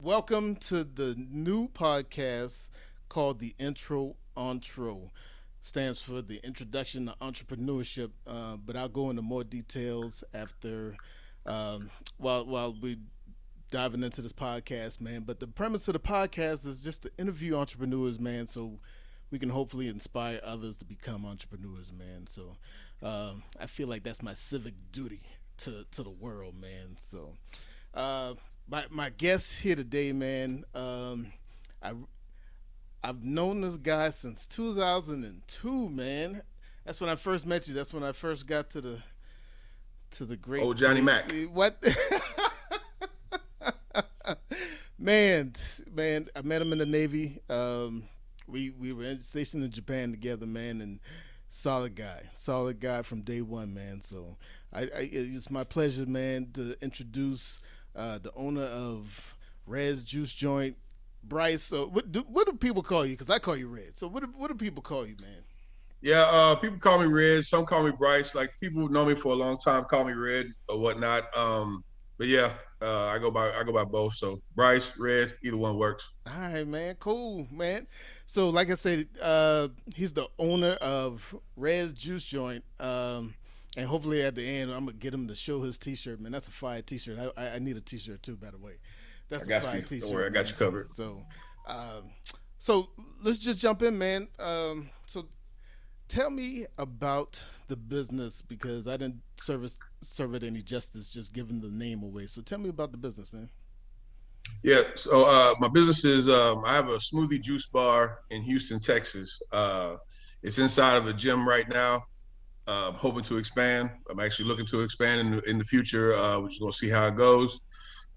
welcome to the new podcast called TheIntroEntre. Stands for the Introduction to Entrepreneurship, but I'll go into more details after while we diving into this podcast, man. But the premise of the podcast is just to interview entrepreneurs, man, so we can hopefully inspire others to become entrepreneurs, man. So I feel like that's my civic duty to the world, man. So my guest here today, man. I I've known this guy since 2002, man. That's when I first met you. That's when I first got to the great Oh, Johnny Mac. What? man, man, I met him in the Navy. We were stationed in Japan together, man, and solid guy from day one, man. So it's my pleasure, man, to introduce the owner of Red's Juice Joint, Bryce. So what do people call you? Because I call you Red. So what do people call you, man? Yeah, people call me Red. Some call me Bryce. Like people who know me for a long time call me Red or whatnot. But yeah, I go by both. So Bryce, Red, either one works. All right, man. Cool, man. So, like I said, he's the owner of Red's Juice Joint. And hopefully at the end, I'm gonna get him to show his T-shirt, man. That's a fire T-shirt. I need a T-shirt too, by the way. That's I a got fire you. T-shirt. Don't worry, I got you covered. Um, so let's just jump in, man. So tell me about the business because I didn't serve it any justice just giving the name away. So tell me about the business, man. Yeah. So my business is I have a smoothie juice bar in Houston, Texas. It's inside of a gym right now. Hoping to expand. I'm actually looking to expand in the future. We're just gonna see how it goes.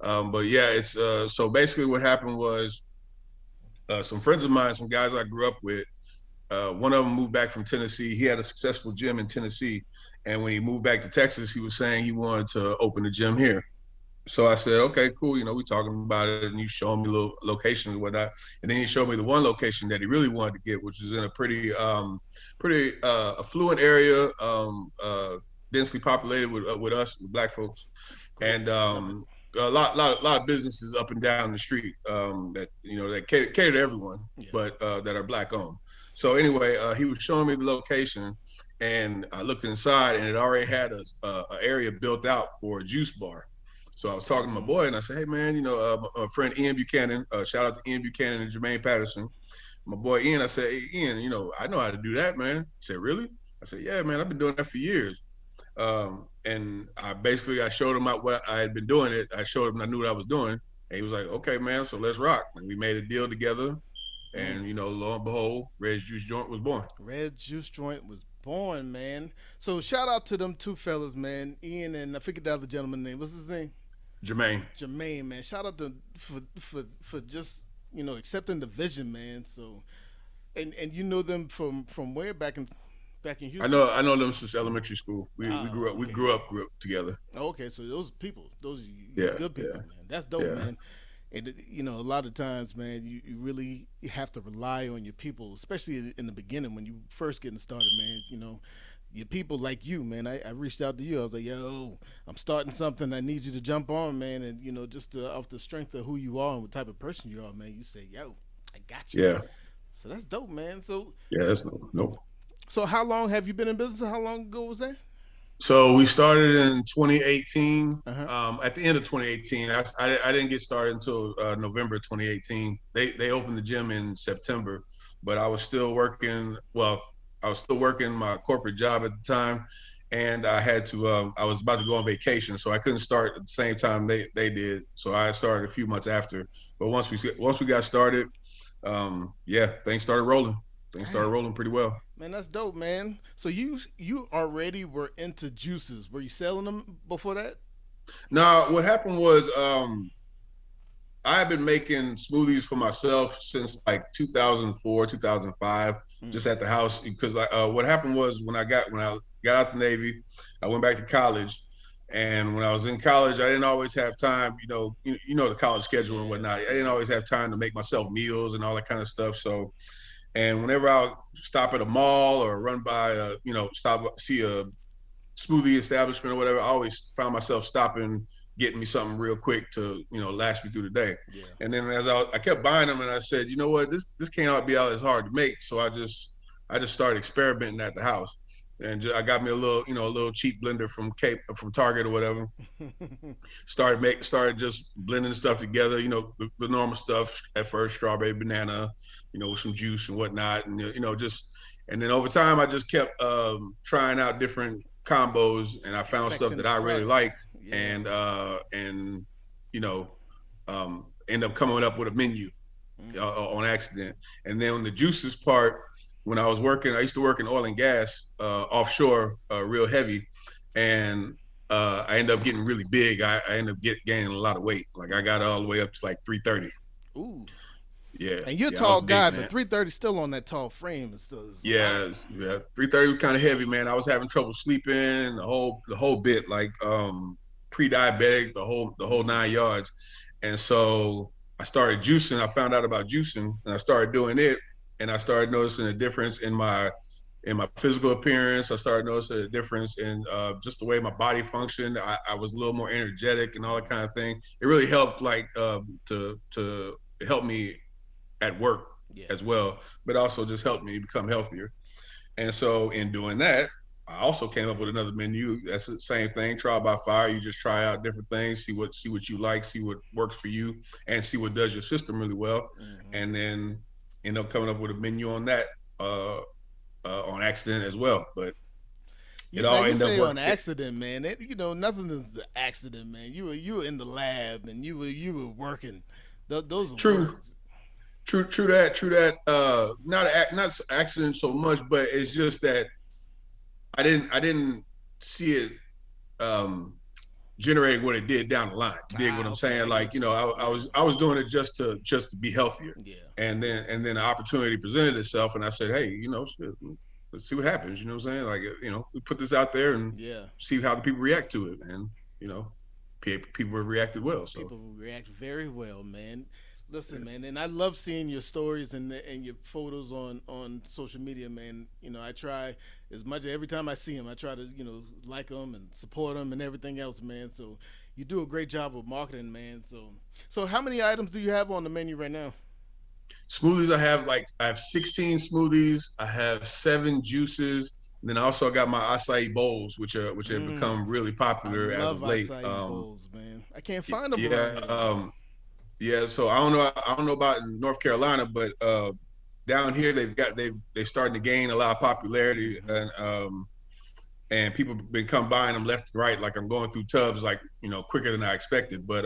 But yeah, it's so basically what happened was some friends of mine, some guys I grew up with. One of them moved back from Tennessee. He had a successful gym in Tennessee, and when he moved back to Texas, he was saying he wanted to open a gym here. So I said, okay, cool. You know, we talking about it, and you showing me little locations and whatnot. And then he showed me the one location that he really wanted to get, which is in a pretty affluent area, densely populated with us, with Black folks, Great, and love it. a lot of businesses up and down the street that that cater to everyone, Yeah. but that are Black owned. So anyway, he was showing me the location, and I looked inside, and it already had a area built out for a juice bar. So I was talking to my boy, and I said, "Hey man, my friend Ian Buchanan, shout out to Ian Buchanan and Jermaine Patterson. My boy Ian, I said, hey Ian, I know how to do that, man." He said, "Really?" I said, "Yeah, man, I've been doing that for years." And I showed him out what I had been doing it. I showed him I knew what I was doing, and he was like, "Okay, man, so let's rock." And we made a deal together, Mm. and lo and behold, Red's Juice Joint was born. Red Juice Joint was born, man. So shout out to them two fellas, man. Ian and I forget the other gentleman's name. What's his name? Jermaine. Jermaine, man. Shout out to for just accepting the vision, man. So and you know them from where back in I Houston. know them since elementary school. We Ah, grew up we okay. grew up together. Okay, so those people, those Yeah, good people, yeah, man. That's dope, yeah, man. And a lot of times, man, you really have to rely on your people, especially in the beginning when you first getting started, man. Your people like you, man. I reached out to you. I was like, yo, I'm starting something. I need you to jump on, man. And just off the strength of who you are and what type of person you are, man. You say, yo, I got you. yeah, So that's dope, man. So yeah. That's no. so how long have you been in business? How long ago was that? So we started in 2018. Uh huh. At the end of 2018, I didn't get started until November 2018. They opened the gym in September, but I was still working. Well, I was still working my corporate job at the time, and I had to. I was about to go on vacation, so I couldn't start at the same time they did. So I started a few months after. But once we got started, yeah, things started rolling. Things started Dang. rolling pretty well. Man, that's dope, man. So you already were into juices. Were you selling them before that? Now, what happened was I have been making smoothies for myself since like 2004, 2005, Mm. just at the house. Because what happened was when I got out the Navy, I went back to college, and when I was in college, I didn't always have time. The college schedule and Yeah, whatnot. I didn't yeah. always have time to make myself meals and all that kind of stuff. So, and whenever I stop at a mall or run by stop see a smoothie establishment or whatever, I always found myself stopping getting me something real quick to, last me through the day. Yeah. And then as I kept buying them, and I said, you know what, this can't be all as hard to make. So I just started experimenting at the house, and I got me a little cheap blender from Target or whatever. Started just blending stuff together, the normal stuff at first, strawberry, banana, with some juice and whatnot, and just, and then over time I just kept trying out different combos, and I found stuff Perfecting that the I really craft. liked, Yeah. and you know end up coming up with a menu Mm. on accident. And then on the juices part, when I used to work in oil and gas, offshore, real heavy, and I ended up getting really big. I ended up gaining a lot of weight. Like I got all the way up to like 330. Ooh. Yeah, And you're a yeah, I was tall big, guy, but man. 330 still on that tall frame is a lot. Yeah, yeah. 330 was kind of heavy, man. I was having trouble sleeping, the whole bit, like pre-diabetic, the whole Mm. 9 yards. And so I started juicing. I found out about juicing, and I started doing it, and I started noticing a difference in my physical appearance. I started noticing a difference in just the way my body functioned. I was a little more energetic and all that kind of thing. It really helped, like to help me at work Yeah. as well, but also just helped me become healthier. And so in doing that, I also came up with another menu. That's the same thing, trial by fire. You just try out different things, see what you like, see what works for you, and see what does your system really well, Hmm. and then end up coming up with a menu on that on accident as well. But it Now all you ended up say on working. accident, man. Nothing is an accident, man. You were in the lab and you were working. Those are True, words. true that, true that. Not accident so much, but it's just that I didn't see it um, generate what it did down the line. You dig what Ah, I'm okay, saying? I Like, get you. I Yeah, was doing it just to be healthier, yeah, and then the opportunity presented itself, and I said, hey, shit, let's see what happens. You know what I'm saying? Like, we put this out there and yeah. see how the people react to it, and you know, people have reacted well. So People react very well, man. Listen, man, and I love seeing your stories and your photos on social media, man. I try as much every time I see them, I try to like them and support them and everything else, man. So you do a great job of marketing, man. So how many items do you have on the menu right now? smoothies, I have 16 smoothies. I have 7 juices. And then I also got my acai bowls, which have Mm, become really I popular as love of late. acai bowls, man. I can't find them Yeah, around here. yeah. So I don't know about in North Carolina, but down here they're starting to gain a lot of popularity, Hmm. and people been come buying them left and right. Like I'm going through tubs, like quicker than I expected. But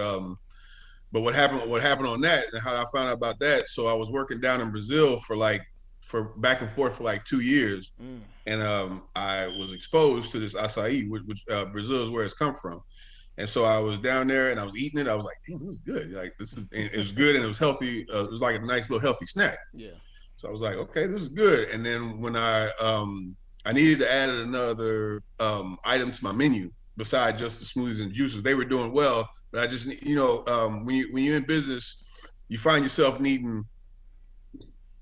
what happened on that, and how I found out about that. So I was working down in Brazil for back and forth for like 2 years, Mm. and I was exposed to this acai, which Brazil is where it's come from. And so I was down there and I was eating it. I was like, damn, this is good. Like it was good and it was healthy. It was like a nice little healthy snack. Yeah. So I was like, okay, this is good. And then when I needed to add another item to my menu besides just the smoothies and juices. They were doing well, but I just when you're in business, you find yourself needing,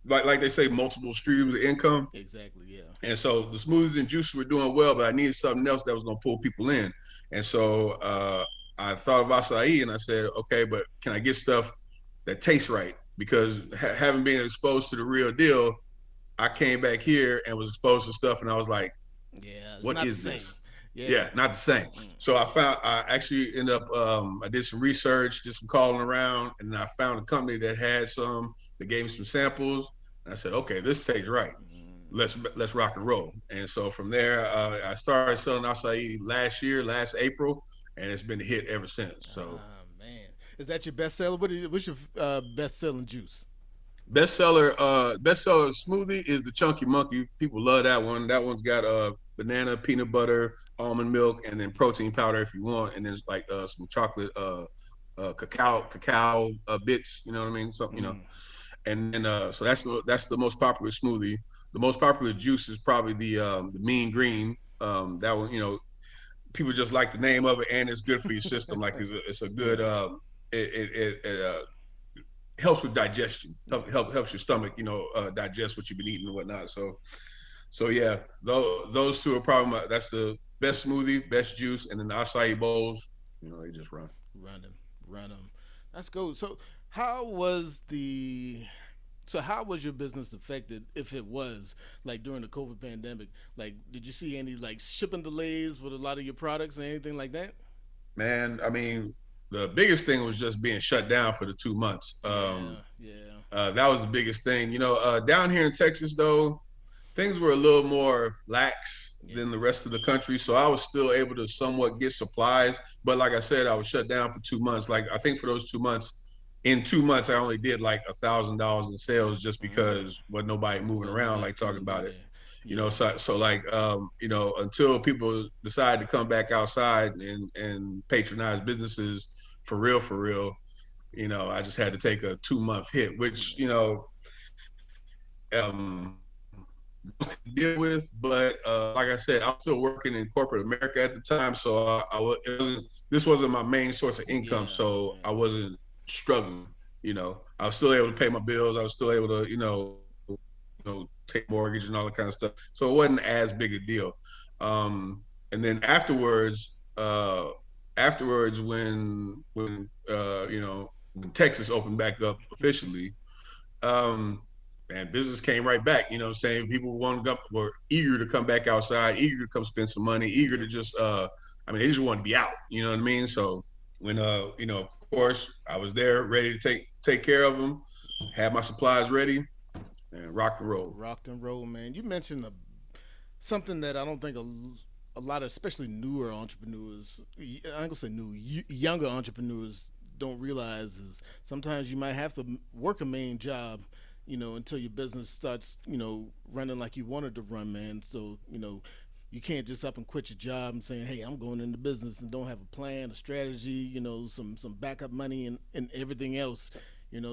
like they say, multiple streams of income. Exactly. Yeah. And so the smoothies and juices were doing well, but I needed something else that was going to pull people in. And so I thought of acai, and I said, okay, but can I get stuff that tastes right? Because having been exposed to the real deal, I came back here and was exposed to stuff, and I was like, Yeah. It's what not the is same. this? Yeah. Yeah, not the same. Mm. So I actually ended up, I did some research, did some calling around, and I found a company that had some, that gave me some samples. And I said, okay, this tastes right. Mm. Let's rock and roll. And so from there, I started selling acai last April, and it's been a hit ever since. So Ah, man. Is that your bestseller? What's your best selling juice? bestseller smoothie is the Chunky Monkey. People love that one. That one's got banana, peanut butter, almond milk, and then protein powder if you want, and then like some chocolate, cacao bits. You know what I mean? Something. Mm. And then so that's the most popular smoothie. The most popular juice is probably the Mean Green. That one, people just like the name of it, and it's good for your system. Like it's a good. Yeah. It helps with digestion. Yeah. Helps your stomach, digest what you've been eating and whatnot. So yeah, those two are probably that's the best smoothie, best juice, and then the acai bowls. They just run. Running, running. That's good. So how was the so how was your business affected, if it was, like during the COVID pandemic? Like, did you see any like shipping delays with a lot of your products or anything like that? Man, I mean, the biggest thing was just being shut down for the 2 months. Yeah, yeah, That was the biggest thing. Down here in Texas, though, things were a little more lax yeah. than the rest of the country. So I was still able to somewhat get supplies. But like I said, I was shut down for 2 months. Like I think for those 2 months, in 2 months, I only did like $1,000 in sales just Mm. because wasn't nobody moving Wasn't around nobody like talking coming through about it. there. Yeah, So like until people decide to come back outside and patronize businesses for real, I just had to take a 2 month hit, which yeah, deal with. But like I said, I was still working in corporate America at the time, so it wasn't. This wasn't my main source of income, yeah, so I yeah. wasn't struggling. I was still able to pay my bills. I was still able to, take mortgage and all that kind of stuff. So it wasn't as big a deal. And then afterwards, when Texas opened back up officially, um, and business came right back. You know what I'm saying? People were eager to come back outside, eager to come spend some money, eager to Yep. just they just wanted to be out. You know what I mean? So when of course I was there ready to take care of them, had my supplies ready and rock and roll. Rocked and roll, man. You mentioned something that I don't think a lot of, especially newer entrepreneurs, I ain't gonna say new, younger entrepreneurs don't realize is sometimes you might have to work a main job, until your business starts, running like you wanted to run, man. So, you can't just up and quit your job and saying, "Hey, I'm going into business," and don't have a plan, a strategy, some backup money and everything else.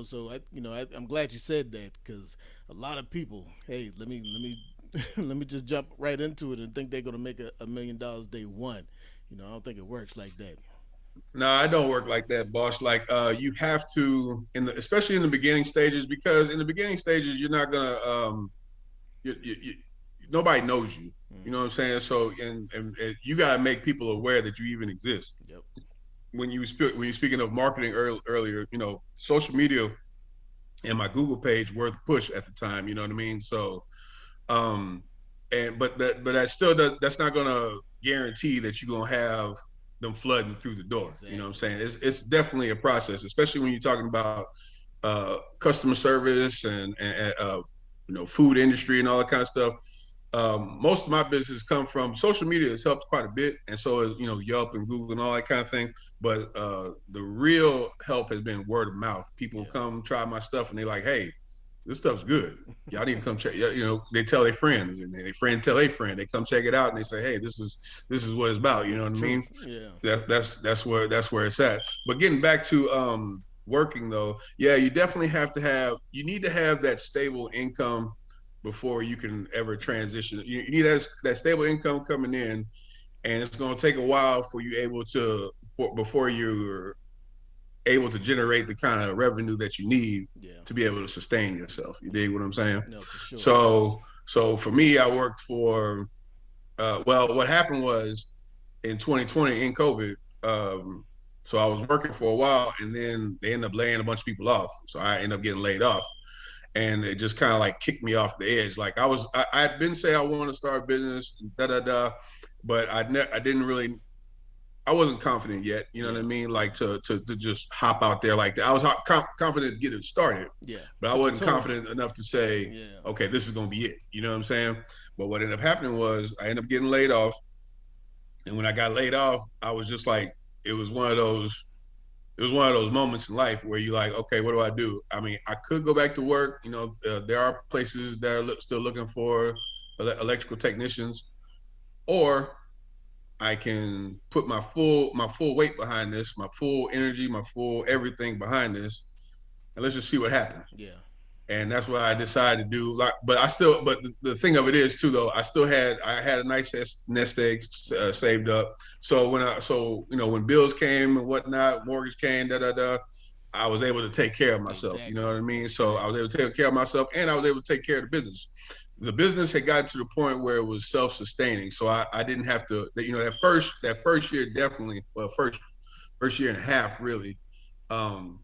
So I'm glad you said that because a lot of people, hey, let me let me just jump right into it and think they're gonna make $1 million day one. I don't think it works like that. No, I don't work like that, boss. Like you have to especially in the beginning stages, because in the beginning stages you're not gonna you nobody knows you. You know what I'm Mm-hmm. saying? So and you got to make people aware that you even exist. Yep. When you're speaking of marketing earlier, social media and my Google page were the push at the time. You know what I mean? So um, that still that's not gonna guarantee that you're gonna have them flooding through the door. You know what I'm Exactly. saying? It's definitely a process, especially when you're talking about customer service and food industry and all that kind of stuff. Most of my business come from social media. Has helped quite a bit, and so is Yelp and Google and all that kind of thing. But the real help has been word of mouth. People Yeah. come try my stuff and they're like, "Hey, this stuff's good. Y'all need to come check." They tell their friends, and their friend tell their friend. They come check it out, and they say, "Hey, this is what it's about." You It's know the what I mean? truth. Yeah. That's where it's at. But getting back to working though, yeah, you need to have that stable income before you can ever transition. You need that stable income coming in, and it's going to take a while for you before you're able to generate the kind of revenue that you need Yeah. to be able to sustain yourself. You dig what I'm saying? No, for sure. So for me, I worked for well, what happened was in 2020 in COVID. So I was working for a while, and then they ended up laying a bunch of people off. So I ended up getting laid off, and it just kind of like kicked me off the edge. Like I'd been say I want to start a business, da da da, but I didn't really, I wasn't confident yet. You know what I Yeah. mean? Like Yeah. to just hop out there like that. I was confident to get it started, Yeah. but I Put your wasn't toe. confident enough to say, Yeah. okay, this is gonna be it. You know what I'm saying? But what ended up happening was I ended up getting laid off, and when I got laid off, I was just like, it was one of those moments in life where you're like, okay, what do I do? I mean, I could go back to work. There are places that are still looking for electrical technicians, or I can put my full weight behind this, my full energy, my full everything behind this, and let's just see what happens. Yeah. And that's what I decided to do. Like, but the thing of it is too, though, I had a nice nest egg saved up. So when bills came and whatnot, mortgage came, da da da, I was able to take care of myself. You know Exactly. what I mean? So I was Exactly. able to take care of myself, and I was able to take care of the business. The business had gotten to the point where it was self-sustaining, so I didn't have to. That first year definitely. Well, first year and a half really, um,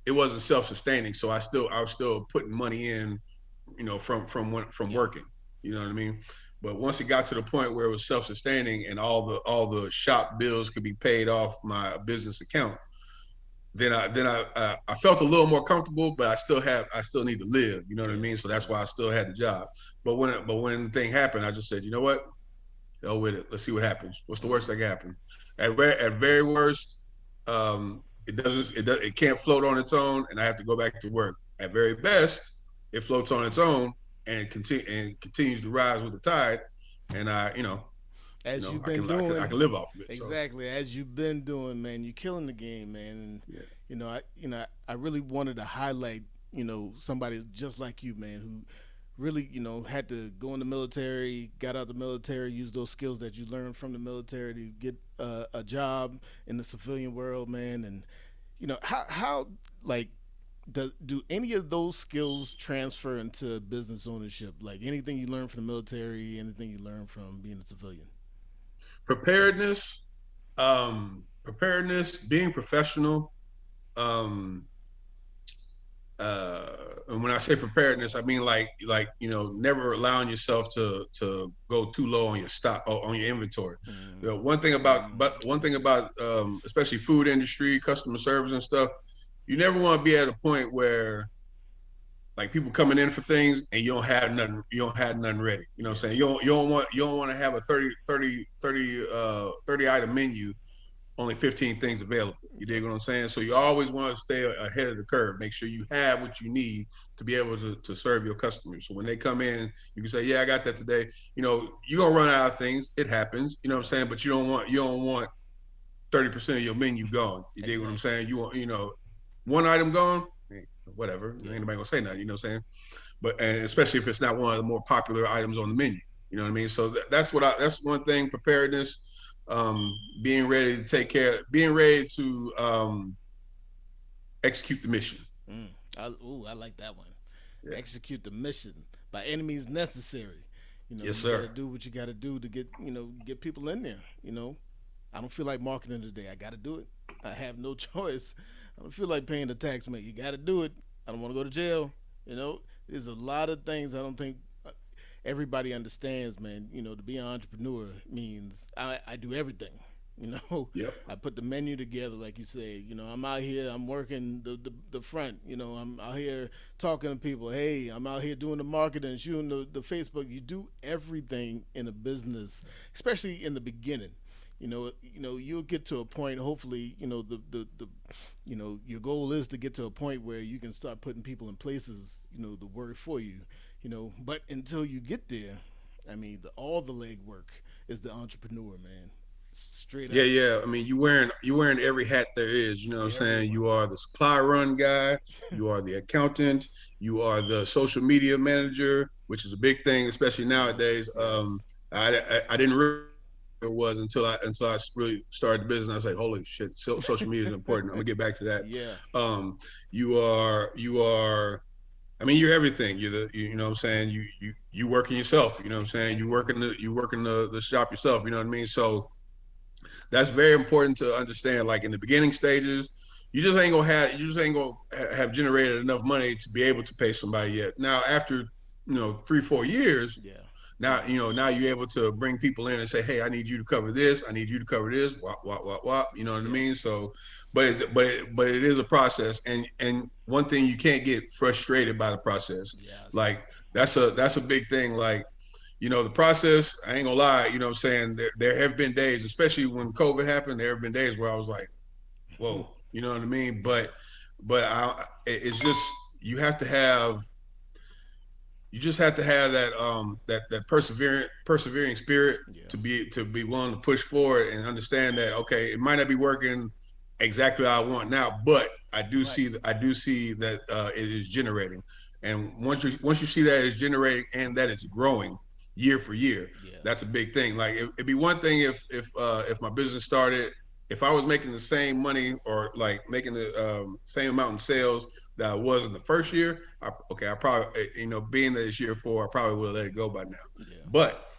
it wasn't self-sustaining. So I was still putting money in, from Yeah. working. You know what I mean? But once it got to the point where it was self-sustaining and all the shop bills could be paid off my business account, then I felt a little more comfortable, but I still need to live. You know what I Yeah. mean? So that's Yeah. why I still had the job. But when the thing happened, I just said, you know what? Hell with it. Let's see what happens. What's the worst that can happen? At very worst, it can't float on its own, and I have to go back to work. At very best, it floats on its own and continues to rise with the tide, and As you've I been I doing, can live off of it. So exactly as you've been doing, man. You're killing the game, man. And yeah, I really wanted to highlight, somebody just like you, man, who really, had to go in the military, got out the military, use those skills that you learned from the military to get a job in the civilian world, man. And how like do any of those skills transfer into business ownership? Like anything you learned from the military, anything you learned from being a civilian? preparedness, preparedness, being professional. Um, uh, and when I say preparedness, I mean never allowing yourself to go too low on your stock or on your inventory. One thing Okay. about especially food industry, customer service and stuff, you never want to be at a point where like people coming in for things and you don't have nothing ready. You know what I'm Yeah. saying? You don't want to have a 30 item menu, only 15 things available. You dig Okay. what I'm saying? So you always want to stay ahead of the curve. Make sure you have what you need to be able to serve your customers. So when they come in, you can say, "Yeah, I got that today." You're gonna run out of things. It happens. You know what I'm Yeah. saying? But you don't want 30% of your menu gone. You dig what I'm Exactly. saying? You want one item gone. Whatever. Ain't Yeah. nobody gonna say nothing. You know what I'm saying? But and especially if it's not one of the more popular items on the menu. You know what I mean? So that's one thing. Preparedness, being ready to take care, being ready to execute the mission. I like that one. Yeah. Execute the mission by any means necessary. Yes, You got to sir. do what you got to do to get people in there. I don't feel like marketing today. I got to do it. I have no choice. I don't feel like paying the tax man. You got to do it. I don't want to go to jail. There's a lot of things I don't think everybody understands, man. To be an entrepreneur means I do everything. Yep. I put the menu together, like you say. I'm out here, I'm working the front. I'm out here talking to people. Hey, I'm out here doing the marketing, shooting the Facebook. You do everything in a business, especially in the beginning. You'll get to a point. Hopefully, your goal is to get to a point where you can start putting people in places. To work for you. But until you get there, I mean, all the legwork is the entrepreneur, man. Straight Yeah, up, yeah. I mean, you wearing every hat there is. You know what I'm saying? everyone. You are the supply run guy. You are the accountant. You are the social media manager, which is a big thing, especially nowadays. Yes, yes. I didn't really know it was until I really started the business. I was like, holy shit, social media is important. I'm gonna get back to that. Yeah, Um, you are. I mean, you're everything. You know what I'm saying. You working yourself. You know what I'm saying. You exactly. working the shop yourself. You know what I mean. So that's very important to understand. Like in the beginning stages, you just ain't gonna have generated enough money to be able to pay somebody yet. Now after 3-4 years, Yeah, now now you're able to bring people in and say, hey, I need you to cover this, I need you to cover this, wop, you know what I yeah, mean? So but it is a process, and one thing, you can't get frustrated by the process. yes. Like that's a big thing. Like the process, I ain't gonna lie, what I'm saying, there have been days, especially when COVID happened, there have been days where I was like, whoa, you know what I mean? Yeah, It's just, you have to have you just have to have that persevering spirit yeah. to be willing to push forward and understand that, okay, it might not be working exactly how I want now, but Right. I do see that it is generating. And once you see that it's generating and that it's growing year for year, Yeah. that's a big thing. Like it'd be one thing if my business started, if I was making the same money or like making the same amount in sales that I was in the first year, I probably, being that it's year 4, I probably would have let it go by now. Yeah. But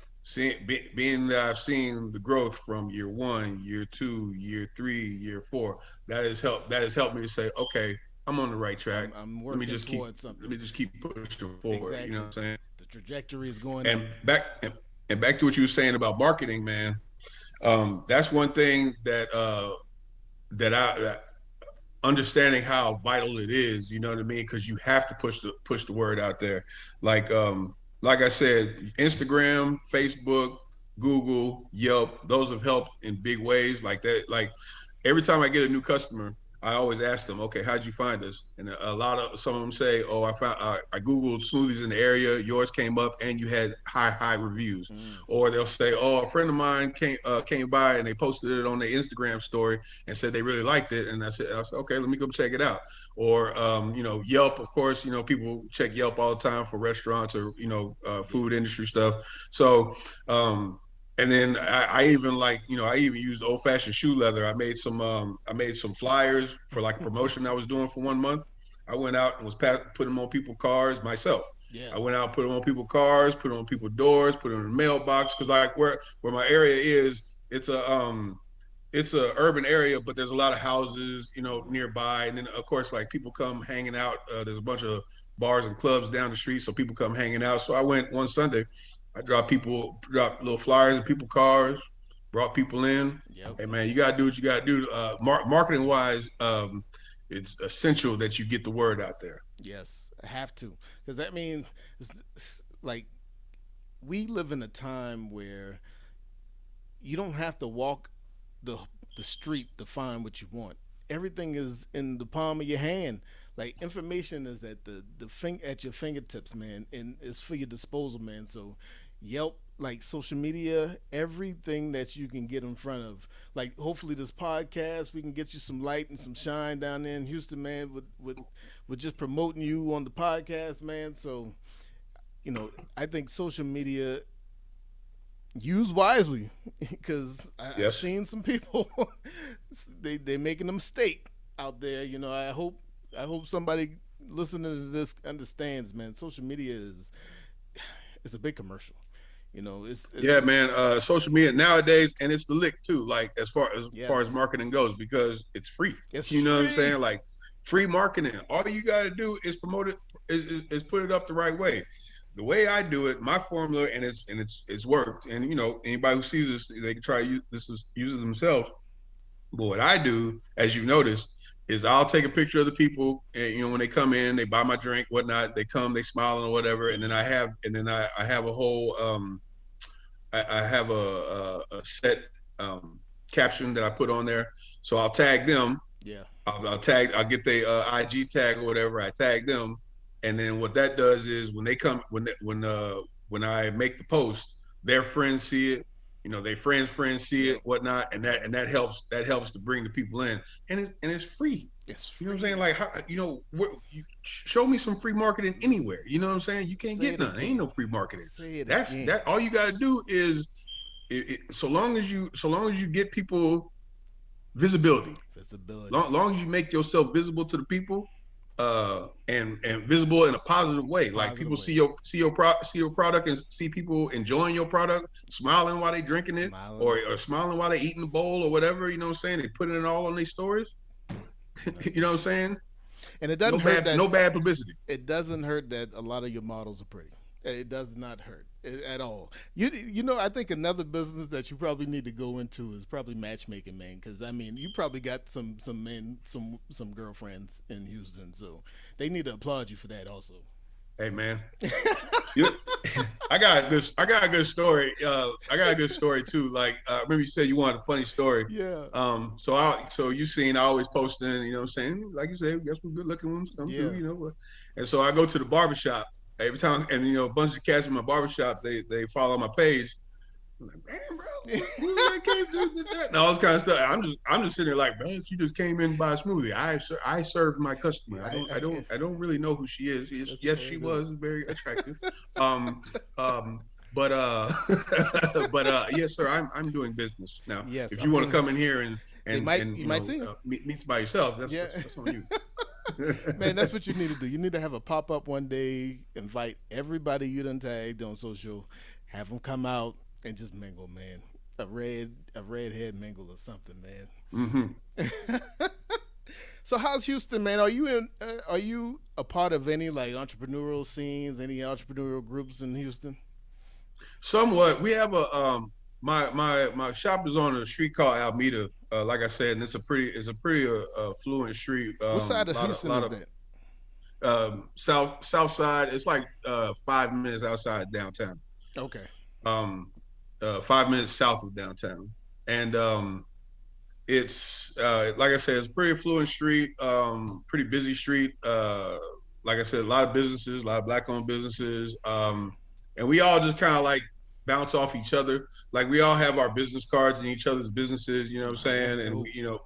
being that I've seen the growth from year 1, year 2, year 3, year 4, that has helped me to say, okay, I'm on the right track. I'm Let me working just keep towards let something. me just keep pushing forward. You know what Exactly. I'm saying? The trajectory is going And up. back to what you were saying about marketing, man. That's one thing that understanding how vital it is, you know what I mean? Because you have to push the word out there. Like like I said, Instagram, Facebook, Google, Yelp, those have helped in big ways like that. Like every time I get a new customer, I always ask them, okay, how'd you find us? And some of them say, oh, I Googled smoothies in the area, yours came up and you had high reviews. Mm. Or they'll say, oh, a friend of mine came by and they posted it on their Instagram story and said they really liked it. And I said, okay, let me go check it out. Or, Yelp, of course, people check Yelp all the time for restaurants or, Yeah. food industry stuff. So, and then I even I even used old fashioned shoe leather. I made some flyers for like a promotion I was doing for 1 month. I went out and was putting them on people's cars myself. Yeah. I went out, put them on people's cars, put them on people's doors, put them in the mailbox. Cause like where my area is, it's a urban area, but there's a lot of houses, nearby. And then of course, like people come hanging out. There's a bunch of bars and clubs down the street, so people come hanging out. So I went one Sunday. I dropped little flyers in people's cars, brought people in. Yep. Hey man, you gotta do what you gotta do. Marketing wise, it's essential that you get the word out there. Yes, I have to, because I mean, it's like we live in a time where you don't have to walk the the street to find what you want. Everything is in the palm of your hand. Like information is at at your fingertips, man, and it's for your disposal, man. So Yelp, like social media, everything that you can get in front of. Like hopefully this podcast, we can get you some light and some shine down there in Houston, man, with just promoting you on the podcast, man. So, I think social media use wisely because I've Yes. seen some people they making a mistake out there. I hope somebody listening to this understands, man. Social media is a big commercial. Yeah, It's man. Social media nowadays, and it's the lick too. Like as far as yes, marketing goes, because it's free. it's You know what I'm free. saying? Like free marketing. All you got to do is promote it, is put it up the right way. The way I do it, my formula, and it's worked. And anybody who sees this, they can try use it themselves. But what I do, as you notice, is I'll take a picture of the people, and when they come in, they buy my drink, whatnot. They come, they smiling or whatever, and then I have a whole I have a set caption that I put on there. So I'll tag them. Yeah, I'll get the IG tag or whatever. I tag them, and then what that does is when they come, when I make the post, their friends see it. Their friends see yep, it, whatnot, and that helps to bring the people in, and it's free. it's You know what I'm free. saying? Like, show me some free marketing anywhere. You know what I'm saying? You can't Say get it none. Ain't no again. free marketing. Say it That's again. that. All you gotta do is so long as you get people visibility, Visibility, long as you make yourself visible to the people, and visible in a positive way. Like positive people way. see your product and see people enjoying your product, smiling while they drinking it, Smiling. or smiling while they eating the bowl or whatever. You know what I'm saying? They putting it all on their stories. That's You know it. what I'm saying? And No bad, no bad publicity. it doesn't hurt that a lot of your models are pretty. It does not hurt at all. I think another business that you probably need to go into is probably matchmaking, man. Because I mean, you probably got some men, some girlfriends in Houston, so they need to applaud you for that also. Hey man, you, I got a good story. I got a good story too. Like remember you said you wanted a funny story. Yeah, So you seen I always posting. You know what I'm saying? Like you said, guess what good looking ones come through. yeah. And so I go to the barbershop every time, and a bunch of cats in my barbershop they follow my page. I'm like, man, bro, who that came to that? And all this kind of stuff. I'm just sitting there like, man, she just came in to buy a smoothie. I served my customer. I don't I don't I don't really know who she is. Yes, That's yes, she hilarious. was very attractive. Um, um, but yes, sir, I'm doing business now. Yes, If I'm you want to doing. come in here and They and might and you might see him. meet by yourself, that's Yeah. that's, that's on you. Man, that's what you need to do. You need to have a pop up one day, invite everybody you done tagged on social, have them come out, and just mingle, man. A redhead mingle or something, Hmm. man. So how's Houston, man? Are you in? Are you a part of any like entrepreneurial scenes? Any entrepreneurial groups in Houston? Somewhat. We have a my shop is on a street called Alameda. Like I said, and it's a pretty affluent street. What side of A Houston lot is of that? south side. It's like 5 minutes outside downtown. Okay. Um, 5 minutes south of downtown, and it's like I said, it's a pretty affluent street, pretty busy street. Like I said, a lot of businesses, a lot of black-owned businesses, and we all just kind of like bounce off each other. Like we all have our business cards in each other's businesses. You know what I'm Oh, that's saying? And dope.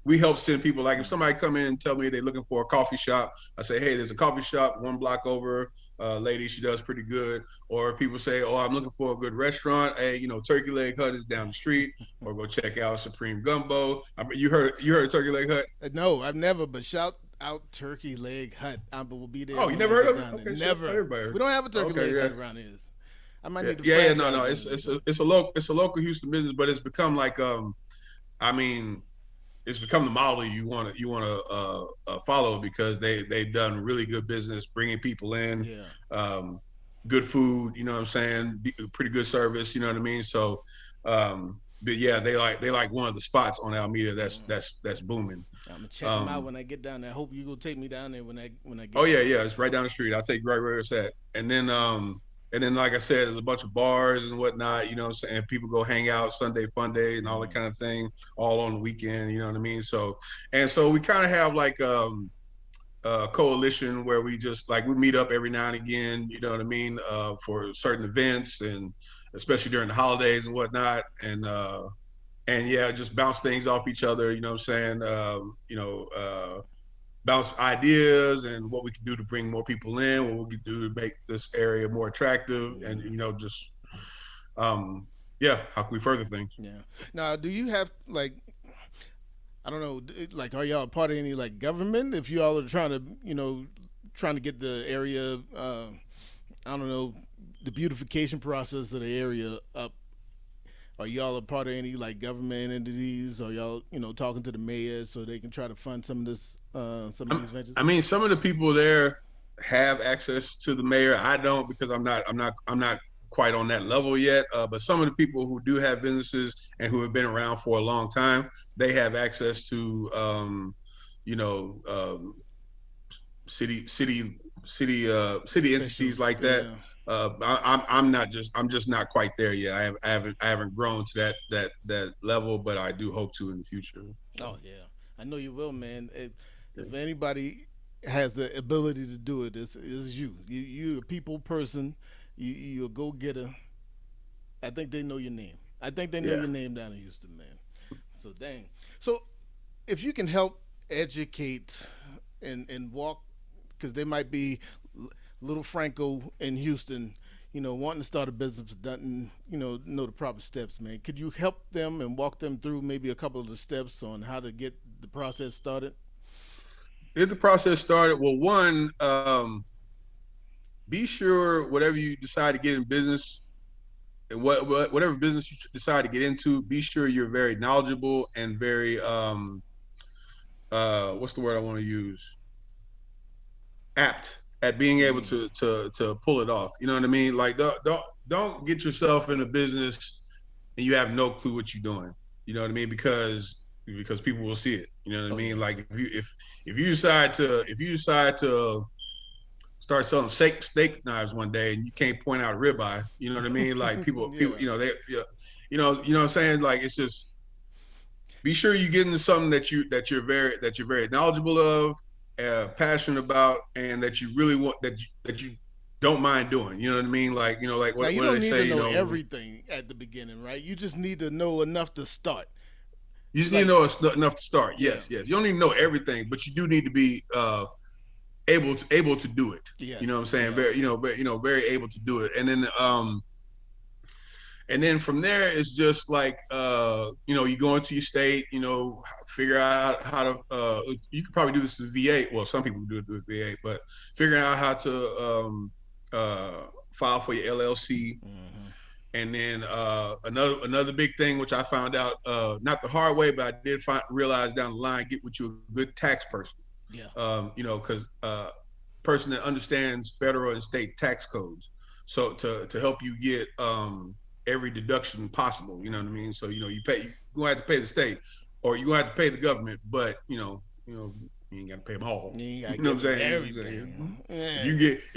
we help send people. Like if somebody come in and tell me they're looking for a coffee shop, I say, hey, there's a coffee shop 1 block over. Lady, she does pretty good. Or people say, oh, I'm looking for a good restaurant. Hey, Turkey Leg Hut is down the street. Or go check out Supreme Gumbo. I mean, you heard Turkey Leg Hut? No, I've never. But shout out Turkey Leg Hut. I will be there Oh, you when I never heard get of it? down there. Okay, so Never. everybody. We don't have a Turkey Okay, Leg yeah. Hut around here. I might Yeah, need to yeah, yeah, no, franchise no. one of It's those. a local Houston business, but it's become like I mean, it's become the model you want to follow because they've done really good business bringing people in, Yeah. um, good food. You know what I'm saying? Pretty good service. You know what I mean? So, but yeah, they like one of the spots on Alameda that's booming. I'm gonna check them out Um, when I get down there. I hope you gonna take me down there when I Oh get yeah, down yeah, it's right down the street. I'll take you right where it's at. And then like I said, there's a bunch of bars and whatnot, you know what I'm saying? People go hang out Sunday fun day and there. all that kind of thing, all on the weekend, you know what I mean? So we kind of have like a coalition where we just like we meet up every now and again, you know what I mean, for certain events and especially during the holidays and whatnot. And yeah, just bounce things off each other, you know what I'm saying? Bounce ideas and what we can do to bring more people in, what we can do to make this area more attractive, and Mm-hmm. just um, yeah, how can we further things? Yeah. Now, do you have like I don't know, like are y'all a part of any like government? If you all are trying to, trying to get the area, I don't know, the beautification process of the area up. Are y'all a part of any like government entities? Or y'all, talking to the mayor so they can try to fund some of these ventures? I mean, some of the people there have access to the mayor. I don't because I'm not quite on that level yet. But some of the people who do have businesses and who have been around for a long time, they have access to you know city city city entities Officials, like that. yeah. I'm just not quite there yet. I haven't grown to that level, but I do hope to in the future. Oh yeah, I know you will, man. If anybody has the ability to do it, it's you. You're a people person. You're a go getter. I think they know your name. I think they know Yeah. your name down in Houston, man. So dang. So if you can help educate and walk, because they might be little Franco in Houston, wanting to start a business, but doesn't, know the proper steps, man. Could you help them and walk them through maybe a couple of the steps on how to get the process started? Get the process started. Well, one, be sure whatever you decide to get in business and whatever business you decide to get into, be sure you're very knowledgeable and very what's the word I want to use? Apt at being able Mm. to pull it off. You know what I mean? Like don't get yourself in a business and you have no clue what you're doing. You know what I mean? Because people will see it. You know what I Oh mean? yeah. Like if you decide to start selling steak knives one day and you can't point out a ribeye, you know what I mean? Like people, Yeah. they, yeah, what I'm saying? Like it's just be sure you get into something that you're very knowledgeable of, passionate about, and that you really want that you don't mind doing. You know what I mean? Like like Now you what do don't they need to say? know everything at the beginning, right? You just need to know enough to start. You just need to Like, know enough to start. yeah. Yes, yes. You don't need to know everything, but you do need to be able to do it. You know what I'm Yes. saying? Yeah. Very able to do it. And then from there it's just like you go into your state, figure out how to you could probably do this with VA. Well, some people do it with VA, but figuring out how to file for your LLC, Hmm. And then another big thing, which I found out not the hard way, but I did realize down the line, get with you a good tax person. Yeah. Because person that understands federal and state tax codes, so to help you get every deduction possible. You know what I mean? So you pay, you gonna have to pay the state, or you gonna have to pay the government, but you ain't got to pay them all. You You gotta know what I'm give saying? everything. If Yeah.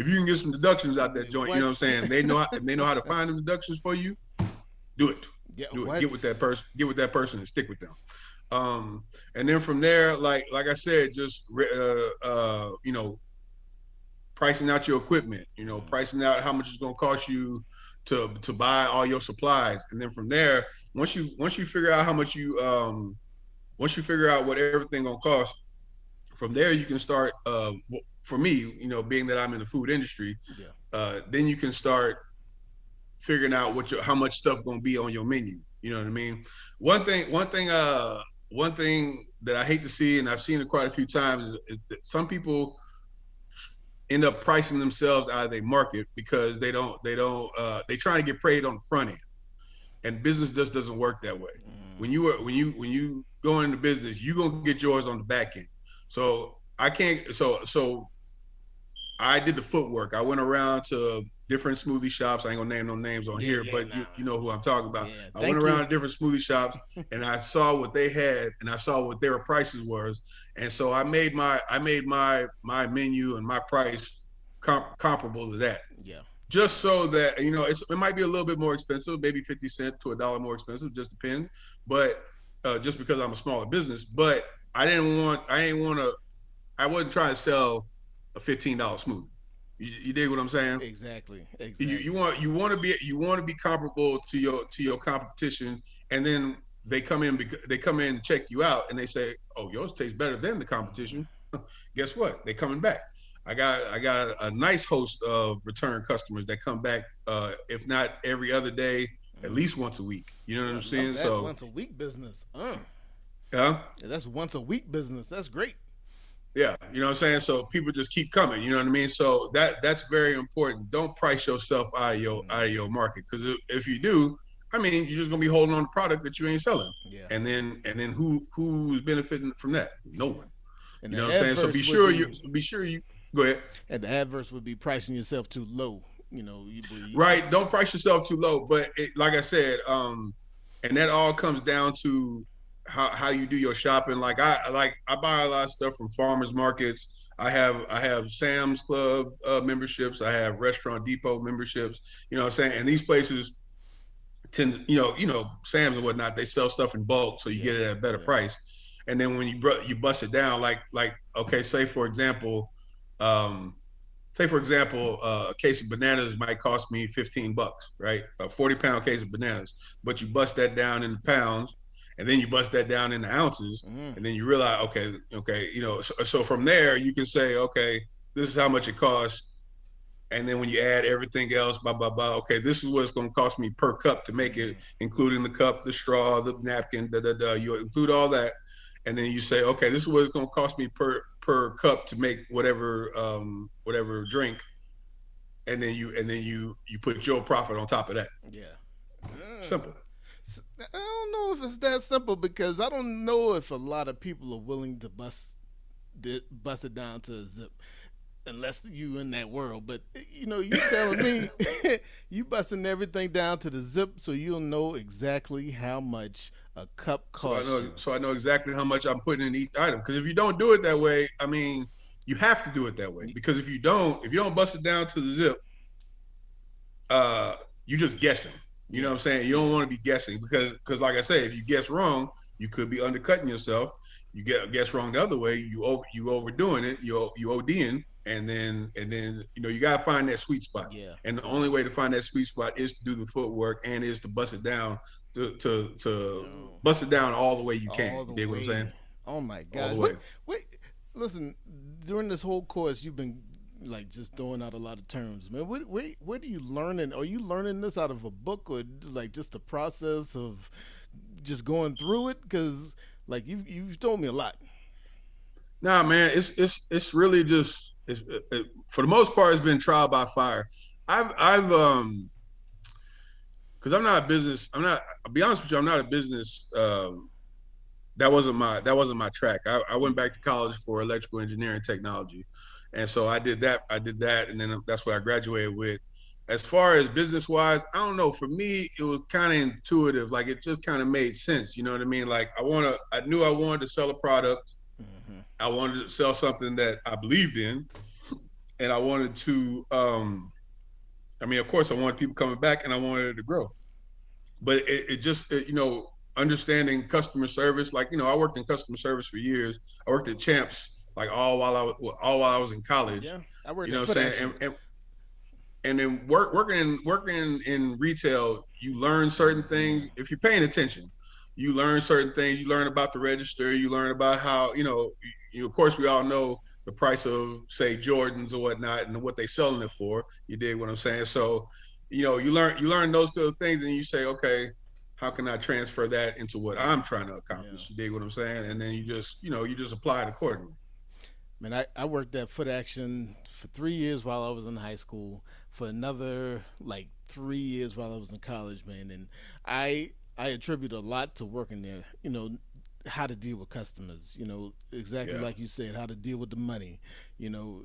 you can get some deductions out that joint, you know what I'm What? saying? They know how to find the deductions for you. Do it. Yeah. Do it. What? Get with that person. Get with that person and stick with them. And then from there, like I said, just pricing out your equipment. Pricing out how much it's going to cost you to buy all your supplies, and then from there, once you figure out how much once you figure out what everything gonna cost, from there you can start. For me, being that I'm in the food industry, Yeah. then you can start figuring out how much stuff gonna be on your menu. You know what I mean? One thing that I hate to see, and I've seen it quite a few times, is that some people end up pricing themselves out of their market because they trying to get paid on the front end, and business just doesn't work that way. When you go into business, you gonna get yours on the back end. So I can't. So I did the footwork. I went around to different smoothie shops. I ain't gonna name no names on here, but nah. you know who I'm talking about. Yeah, I went around to different smoothie shops and I saw what they had and I saw what their prices was. And so I made my menu and my price comparable to that. Yeah. Just so that it might be a little bit more expensive, maybe 50 cents to $1 more expensive, just depends. But just because I'm a smaller business, but I wasn't trying to sell a $15 smoothie. You dig what I'm saying? Exactly. You want to be comparable to your competition, and then they come in and check you out, and they say, "Oh, yours tastes better than the competition." Guess what? They coming back. I got a nice host of return customers that come back, if not every other day, at least once a week. You know what I'm saying? That So, once a week business. yeah, That's once a week business. That's great. yeah, you know what I'm saying. So people just keep coming. You know what I mean? So that's very important. Don't price yourself out of your market, because if you do, I mean, you're just gonna be holding on to product that you ain't selling, Yeah. and then who's benefiting from that? No one. And You the know what I'm saying? So be sure you go ahead. and the adverse would be pricing yourself too low. Right. Don't price yourself too low. But like I said, and that all comes down to how you do your shopping. I buy a lot of stuff from farmers markets. I have Sam's Club memberships. I have Restaurant Depot memberships. You know what I'm saying? And these places tend, Sam's and whatnot, they sell stuff in bulk, so you get it at a better price. And then when you bust it down, okay, a case of bananas might cost me $15, right? A 40-pound case of bananas, but you bust that down into pounds, and then you bust that down into ounces, and then you realize, okay, so from there you can say, okay, this is how much it costs, and then when you add everything else, blah blah blah, okay, this is what it's going to cost me per cup to make it, including the cup, the straw, the napkin, you include all that, and then you say, okay, this is what it's going to cost me per cup to make whatever drink, and then you put your profit on top of that. Yeah. Simple. I don't know if it's that simple, because I don't know if a lot of people are willing to bust it down to a zip, unless you in that world. But you telling me you busting everything down to the zip, so you'll know exactly how much a cup costs. So I know exactly how much I'm putting in each item. Because if you don't do it that way, I mean, you have to do it that way. Because if you don't bust it down to the zip, you're just guessing. You know what I'm saying? You don't want to be guessing, because like I say, if you guess wrong, you could be undercutting yourself. You guess wrong the other way, you overdoing it, you ODing, and then you gotta find that sweet spot. Yeah. And the only way to find that sweet spot is to do the footwork, and is to bust it down to bust it down all the way you can. You dig what I'm saying? Oh my God! All the way. Wait, listen. During this whole course, you've been just throwing out a lot of terms, man. What are you learning? Are you learning this out of a book, or just the process of just going through it? Because you've told me a lot. Nah, man, it's really just for the most part, it's been trial by fire. I've because I'm not a business. I'm not. I'll be honest with you. I'm not a business. That wasn't my track. I went back to college for electrical engineering technology, and so I did that. And then that's what I graduated with. As far as business wise, I don't know. For me, it was kind of intuitive. Like it just kind of made sense. You know what I mean? Like I knew I wanted to sell a product. Mm-hmm. I wanted to sell something that I believed in, and I wanted to. I mean, of course, I wanted people coming back, and I wanted it to grow. But understanding customer service. Like, I worked in customer service for years. I worked at Champs like all while I was in college. Yeah, I worked You know at what I'm Foot saying? Action. And then working in retail, you learn certain things if you're paying attention. You learn certain things. You learn about the register. You learn about how of course, we all know the price of, say, Jordans or whatnot, and what they selling it for. You dig what I'm saying? So, you learn those two things, and you say, okay, how can I transfer that into what I'm trying to Yeah. accomplish? You dig what I'm saying? And then you just apply it accordingly. Man, I worked at Foot Action for 3 years while I was in high school, for another like 3 years while I was in college, man. And I attribute a lot to working there. How to deal with customers. Exactly Yeah. like you said, how to deal with the money. You know,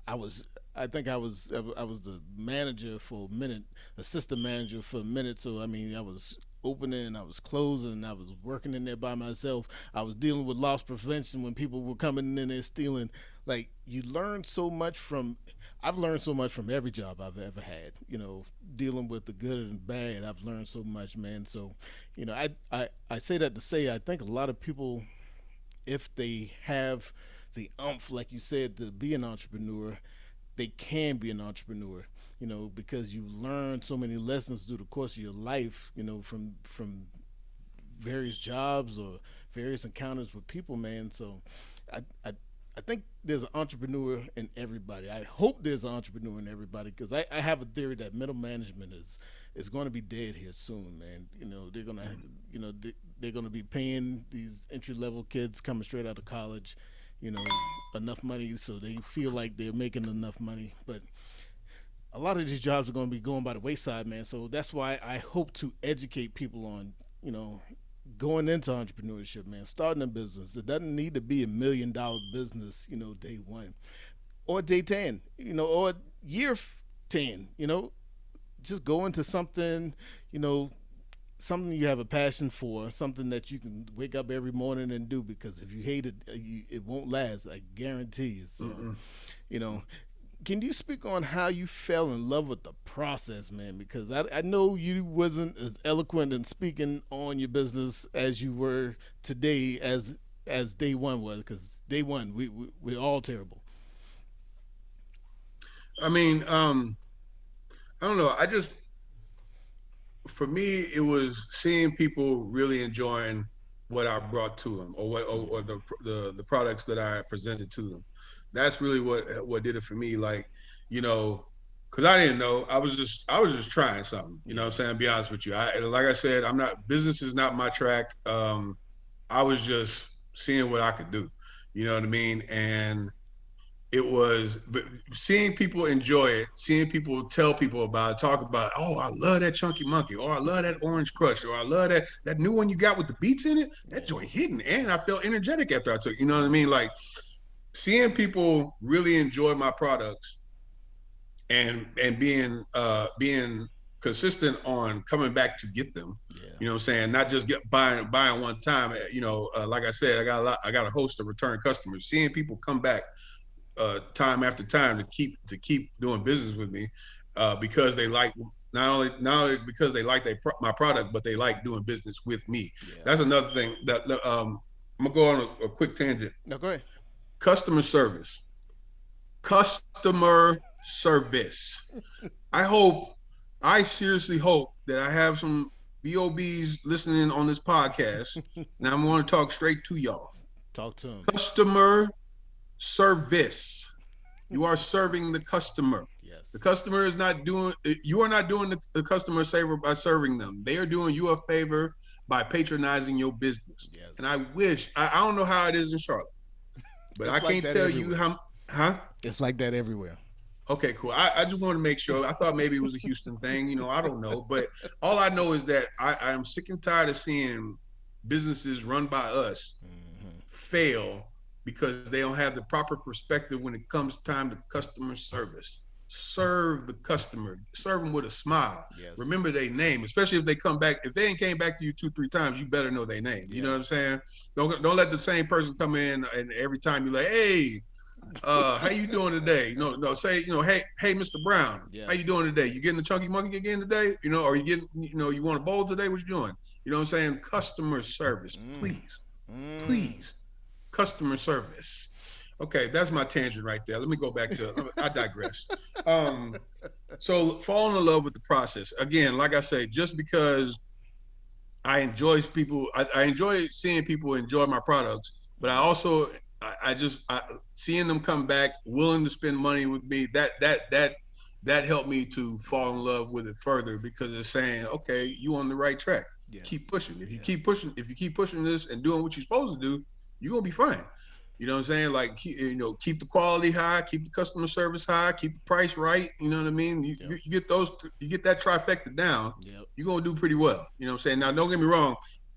I was I was the manager for a minute, assistant manager for a minute. So I mean, I was opening, I was closing, I was working in there by myself. I was dealing with loss prevention when people were coming in there stealing. Like you learn so much from. I've learned so much from every job I've ever had. Dealing with the good and bad. I've learned so much, man. So, I say that to say I think a lot of people, if they have the umph, like you said, to be an entrepreneur, they can be an entrepreneur. Because you learn so many lessons through the course of your life. From various jobs or various encounters with people, man. So, I I, I think there's an entrepreneur in everybody. I hope there's an entrepreneur in everybody because I have a theory that middle management is going to be dead here soon, man. They're gonna they're gonna be paying these entry level kids coming straight out of college, you know, enough money so they feel like they're making enough money, but a lot of these jobs are going to be going by the wayside, man. So that's why I hope to educate people on, going into entrepreneurship, man, starting a business. It doesn't need to be $1 million business, day one or day 10, or year 10, just go into something, you know, something you have a passion for, something that you can wake up every morning and do because if you hate it, it won't last. I guarantee you. So, Mm-mm. you know, can you speak on how you fell in love with the process, man? Because I know you wasn't as eloquent in speaking on your business as you were today as day one was. Because day one, we're all terrible. I mean, I don't know. For me, it was seeing people really enjoying what I brought to them, or or the products that I presented to them. That's really what did it for me. Like, you know, because I didn't know. I was just trying something. You know what I'm Yeah, saying? Be honest with you. Like I said, I'm not business is not my track. I was just seeing what I could do. You know what I mean? And it was, but seeing people enjoy it, seeing people tell people about it, talk about it. Oh, I love that chunky monkey, or I love that orange crush, or I love that new one you got with the beats in it. That yeah, joint hitting, and I felt energetic after I took. You know what I mean? Like seeing people really enjoy my products, and being consistent on coming back to get them. yeah, You know what I'm saying? Not just get buying one time. Like I said, I got a host of return customers. Seeing people come back time after time to keep doing business with me, because they like, not only because they like my product, but they like doing business with me. yeah. That's another thing that I'm gonna go on a quick tangent. No, go ahead. Customer service. Customer service. I hope, I seriously hope that I have some BOBs listening on this podcast. Now I'm going to talk straight to y'all. Talk to him. Customer service. You are serving the customer. The Yes, customer is not doing, you are not doing the customer a favor by serving them. They are doing you a favor by patronizing your business. And yes. I don't know how it is in Charlotte, but I It's like can't that tell you everywhere. how, huh? It's like that everywhere. Okay, cool. I just want to make sure. I thought maybe it was a Houston thing. I don't know. But all I know is that I am sick and tired of seeing businesses run by us Mm-hmm. fail because they don't have the proper perspective when it comes time to customer service. Serve the customer, serve them with a smile. Yes. Remember their name, especially if they come back. If they ain't came back to you 2, 3 times, you better know their name. You know what I'm Yes. saying? Don't let the same person come in and every time you're like, hey, how you doing today? No, say, hey, Mr. Brown, how you Yes. doing today? You getting the chunky monkey again today? Or you getting, you want a bowl today? What you doing? You know what I'm saying? Customer service, Mm. please, Mm. please, customer service. Okay, that's my tangent right there. Let me go back to. I digress. Um, so falling in love with the process again. Like I say, just because I enjoy people. I enjoy seeing people enjoy my products, but I Mm. also seeing them come back willing to spend money with me. That helped me to fall in love with it further because it's saying, okay, you on the right track. Yeah. Keep pushing. Yeah. If you keep pushing this and doing what you're supposed to do, you're gonna be fine. You know what I'm saying? Like, keep the quality high, keep the customer service high, keep the price right. You know what I mean? Yep. You get those, you get that trifecta down, Yep. you're gonna do pretty well. You know what I'm saying? Now, don't get me wrong.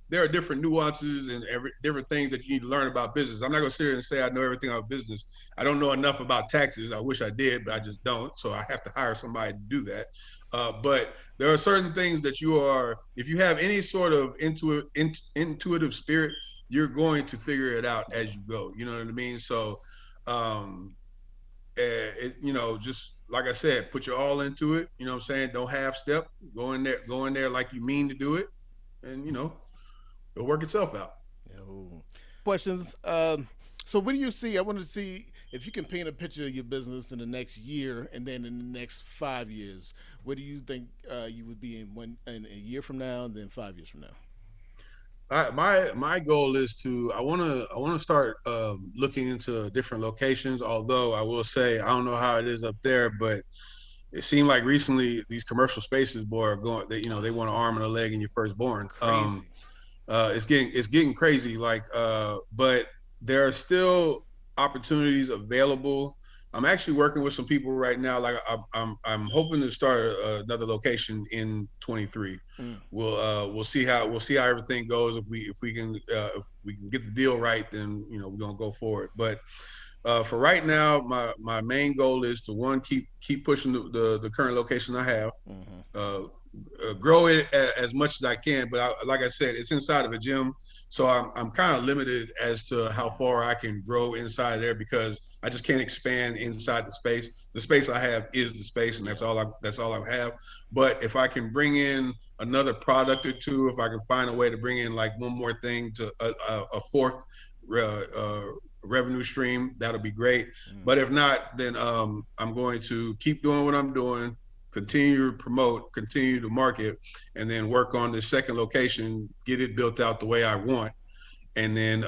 There are different nuances and different things that you need to learn about business. I'm not gonna sit here and say I know everything about business. I don't know enough about taxes. I wish I did, but I just don't. So I have to hire somebody to do that. But there are certain things that if you have any sort of intuitive spirit, you're going to figure it out Yeah. as you go. You know what I mean? So, um, just like I said, put your all into it. You know what I'm saying? Don't half step. Go in there like you mean to do it, and it'll work itself out. Yo. Questions. So, what do you see? I want to see if you can paint a picture of your business in the next year, and then in the next 5 years. What do you think you would be in a year from now, and then 5 years from now? My goal is to I want to start looking into different locations. Although I will say I don't know how it is up there, but it seemed like recently these commercial spaces, boy, are going. They want an arm and a leg in your firstborn. Crazy. It's getting crazy. But there are still opportunities available. I'm actually working with some people right now. Like I'm hoping to start another location in 23. Mm. We'll see how everything goes. If we can get the deal right, then we're gonna go for it. But for right now, my main goal is to one keep pushing the current location I have, Mm-hmm. uh, grow it as much as I can. But like I said, it's inside of a gym, so I'm kind of limited as to how far I can grow inside there because I just can't expand inside the space. The space I have is the space, and Yeah. that's all I have. But if I can bring in another product or two, if I can find a way to bring in like one more thing to a fourth uh, uh, revenue stream, that'll be great. Mm. But if not, then I'm going to keep doing what I'm doing, continue to promote, continue to market, and then work on this second location, get it built out the way I want. And then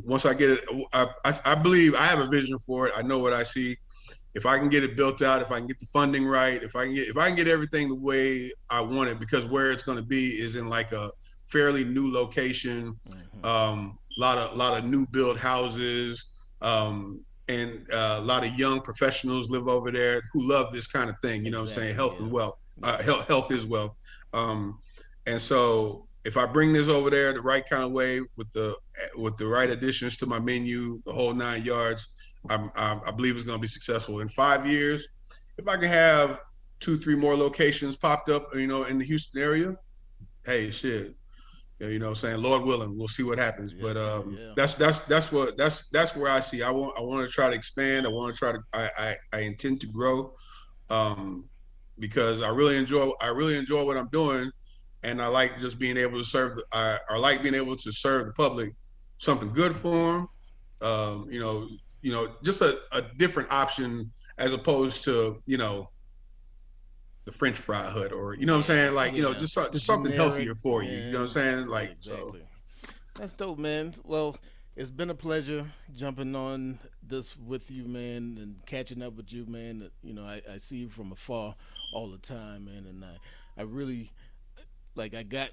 once I get it, I believe I have a vision for it. I know what I see. If I can get it built out, if I can get the funding right, if I can get everything the way I want it, because where it's going to be is in like a fairly new location, Mm-hmm. lot of new build houses, and a lot of young professionals live over there who love this kind of thing. You know what I'm saying? Exactly. Health Yeah. and wealth. Yeah. Health is wealth. Um, and so if I bring this over there the right kind of way with the right additions to my menu, the whole 9 yards, I believe it's going to be successful in 5 years. If I can have 2, 3 more locations popped up, in the Houston area, hey, shit, what I'm saying, Lord willing, we'll see what happens. But Yes. Yeah. that's where I see. I want to try to expand. I want to try to. I intend to grow, um, because I really enjoy what I'm doing, and I like just being able to serve. I like being able to serve the public something good for them. Just a different option as opposed to the French fry hut, or what I'm Yeah. saying, like Yeah. The just something generic. healthier for you. You know what I'm Yeah. saying? Yeah. Like, so. Exactly. That's dope, man. Well, it's been a pleasure jumping on this with you, man, and catching up with you, man. I see you from afar all the time, man, and I really I got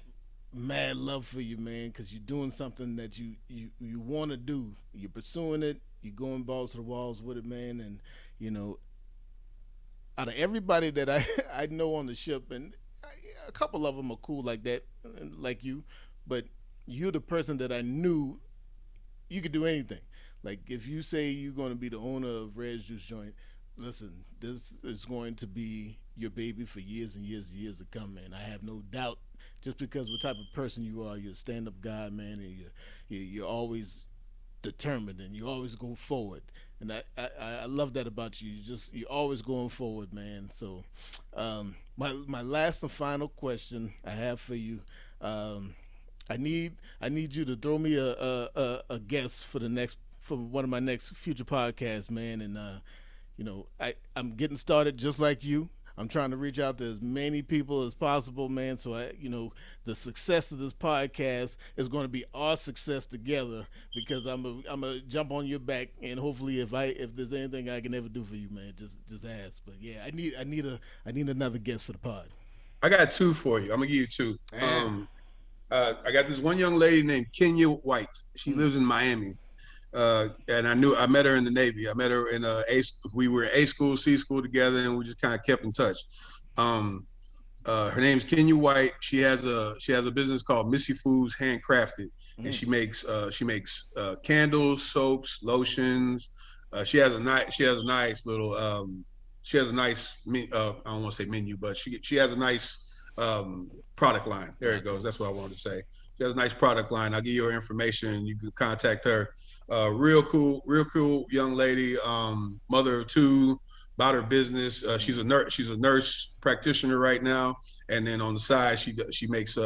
mad love for you, man, because you're doing something that you want to do. You're pursuing it. You're going balls to the walls with it, man, and you know out of everybody that I I know on the ship, and a couple of them are cool like that, like you, but you're the person that I knew you could do anything. Like if you say you're going to be the owner of Red's Juice Joint, listen, this is going to be your baby for years and years and years to come, man. I have no doubt. Just because what type of person you are, you're a stand-up guy, man, and you're always determined and you always go forward. And I love that about you. You're always going forward, man. So, my last and final question I have for you, um, I need you to throw me a guest for the next for one of my next future podcasts, man. And I'm getting started just like you. I'm trying to reach out to as many people as possible, man. So the success of this podcast is going to be our success together because I'm a jump on your back, and hopefully if there's anything I can ever do for you, man, just ask. But yeah, I need another guest for the pod. I got two for you. I'm gonna give you two. Yeah. I got this one young lady named Kenya White. She Mm. lives in Miami. And I met her in the Navy. I met her in we were in A school, C school together, and we just kind of kept in touch. Um, her name's Kenya White. She has a business called Missy Foods Handcrafted, and Mm. she makes candles, soaps, lotions. She has a nice I don't want to say menu, but she has a nice product line. There it goes. Okay. That's what I wanted to say. She has a nice product line. I'll give you her information. You can contact her. Real cool young lady, mother of two, about her business. She's Mm. a nurse. She's a nurse practitioner right now, and then on the side, she makes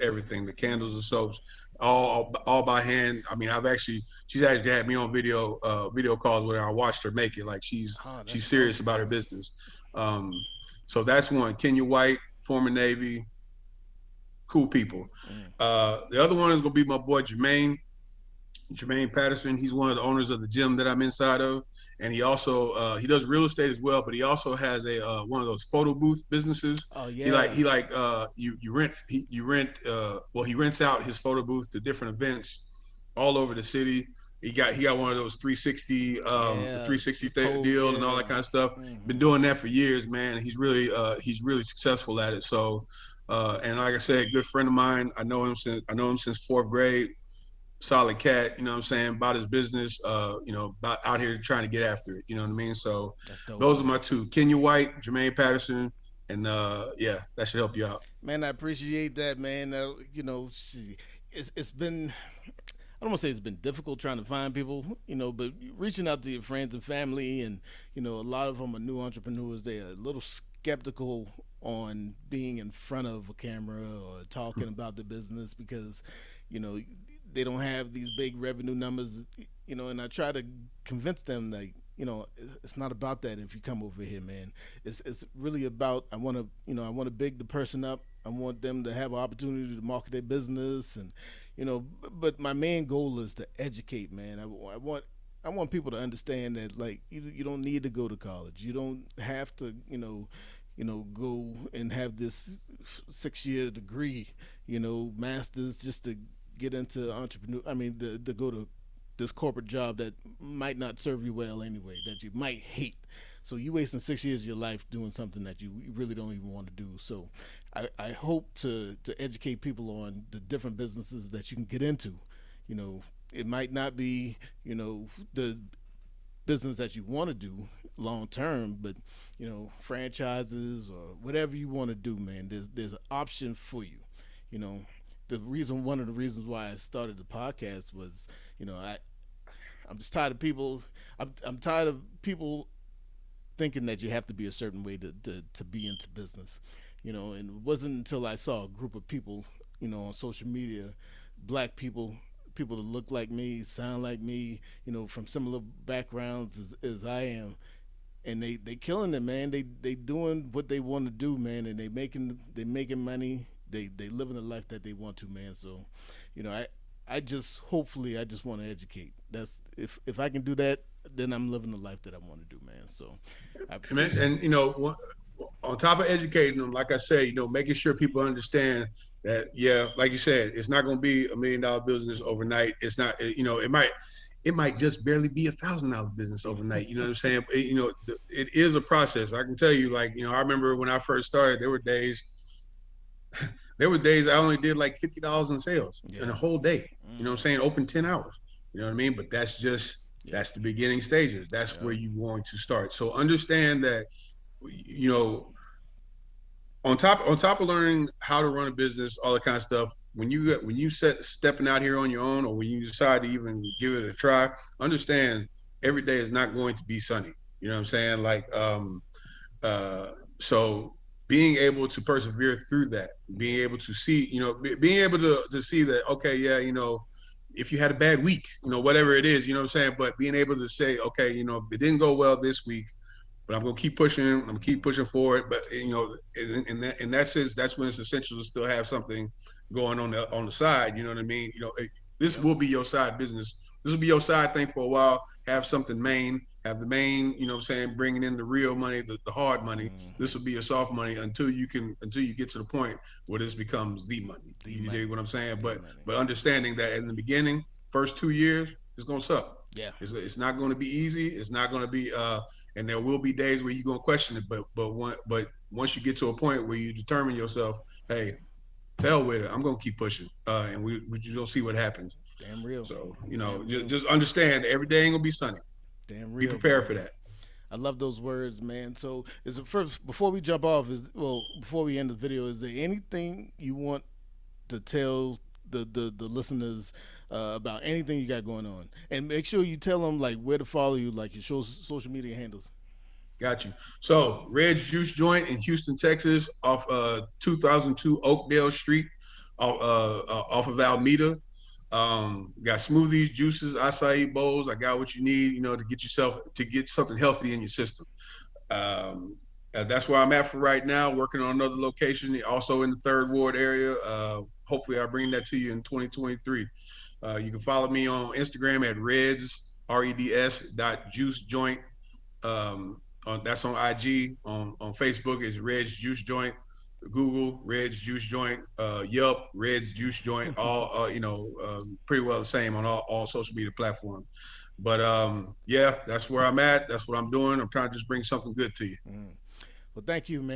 everything, the candles and soaps, all by hand. I mean, she's actually had me on video calls where I watched her make it. Like Oh, she's that's serious awesome. about her business. Um, so that's one. Kenya White, former Navy, cool people. Mm. The other one is gonna be my boy Jermaine Patterson. He's one of the owners of the gym that I'm inside of, and he also he does real estate as well. But he also has a one of those photo booth businesses. Oh He like yeah. he like you rent you rent well, he rents out his photo booth to different events all over the city. He got one of those 360 Yeah. The pole. deal and all that Yeah. kind of stuff. Hmm. Been doing that for years, man. He's really successful at it. So and like I said, good friend of mine. I know him since fourth grade. Solid cat, you know what I'm saying, about his business, about out here trying to get after it, you know what I mean? So That's dope, those are my man. two, Kenya White, Jermaine Patterson, and yeah, that should help you out. Man, I appreciate that, man. It's been I don't want to say it's been difficult trying to find people, but reaching out to your friends and family, and a lot of them are new entrepreneurs. They are a little skeptical on being in front of a camera or talking about the business because, you know, they don't have these big revenue numbers, And I try to convince them that it's not about that. If you come over here, man, it's really about I want to big the person up. I want them to have an opportunity to market their business, and but my main goal is to educate, man. I want people to understand that like you don't need to go to college. You don't have to go and have this 6 year degree, masters just to get into entrepreneur. I mean, to go to this corporate job that might not serve you well anyway, that you might hate. So you wasting 6 years of your life doing something that you really don't even want to do. So I hope to educate people on the different businesses that you can get into. It might not be, the business that you want to do long term, but franchises or whatever you want to do, man. There's an option for you. You know, one of the reasons why I started the podcast was, I'm just tired of people. I'm tired of people thinking that you have to be a certain way to be into business. And it wasn't until I saw a group of people, on social media, black people that look like me, sound like me, from similar backgrounds as I am, and they killing it, man. They doing what they want to do, man, and they making money. They living the life that they want to, man. So, I just hopefully I just want to educate. That's if I can do that, then I'm living the life that I want to do, man. So I appreciate. And on top of educating them, like I said, making sure people understand that, yeah, like you said, it's not going to be $1 million business overnight. It's not, it might, it might just barely be $1,000 business overnight. You know what I'm saying? It is a process. I can tell you, like, I remember when I first started, there were days I only did like $50 in sales in a whole day. You know what I'm saying? Open 10 hours. You know what I mean? But that's the beginning stages. That's where you're going to start. So understand that, you know, on top of learning how to run a business, all that kind of stuff, when you stepping out here on your own, or when you decide to even give it a try, understand every day is not going to be sunny. You know what I'm saying? Like, uh, so being able to persevere through that, being able to see, being able to see that, okay, yeah, if you had a bad week, whatever it is, you know what I'm saying, but being able to say, okay, it didn't go well this week, but I'm gonna keep pushing. I'm gonna keep pushing forward. But in that sense, that's when it's essential to still have something going on the side. You know what I mean? This will be your side business. This will be your side thing for a while. Have something main. Have the main. You know what I'm saying? Bringing in the real money, the hard money. This will be your soft money until you get to the point where this becomes the money. You dig what I'm saying? But understanding that in the beginning, first 2 years, it's gonna suck. Yeah. It's not going to be easy. It's not going to be, and there will be days where you're going to question it. But once you get to a point where you determine yourself, hey, hell with it, I'm going to keep pushing, and we just don't see what happens. Damn real. So just understand every day ain't gonna be sunny. Damn real. Be prepared man. for that. I love those words, man. So, is it first before we jump off? Before we end the video, is there anything you want to tell the listeners about anything you got going on? And make sure you tell them like where to follow you, like your social media handles. Got you. So Red's Juice Joint in Houston, Texas, off 2002 Oakdale Street, off of Alameda. Got smoothies, juices, acai bowls. I got what you need, to get something healthy in your system. That's where I'm at for right now. Working on another location, also in the Third Ward area. Hopefully, I'll bring that to you in 2023. You can follow me on Instagram at reds.juice joint. That's on IG. On Facebook is Red's Juice Joint. Google Red's Juice Joint. Yelp Red's Juice Joint. All pretty well the same on all social media platforms. But yeah, that's where I'm at. That's what I'm doing. I'm trying to just bring something good to you. Well, thank you, man.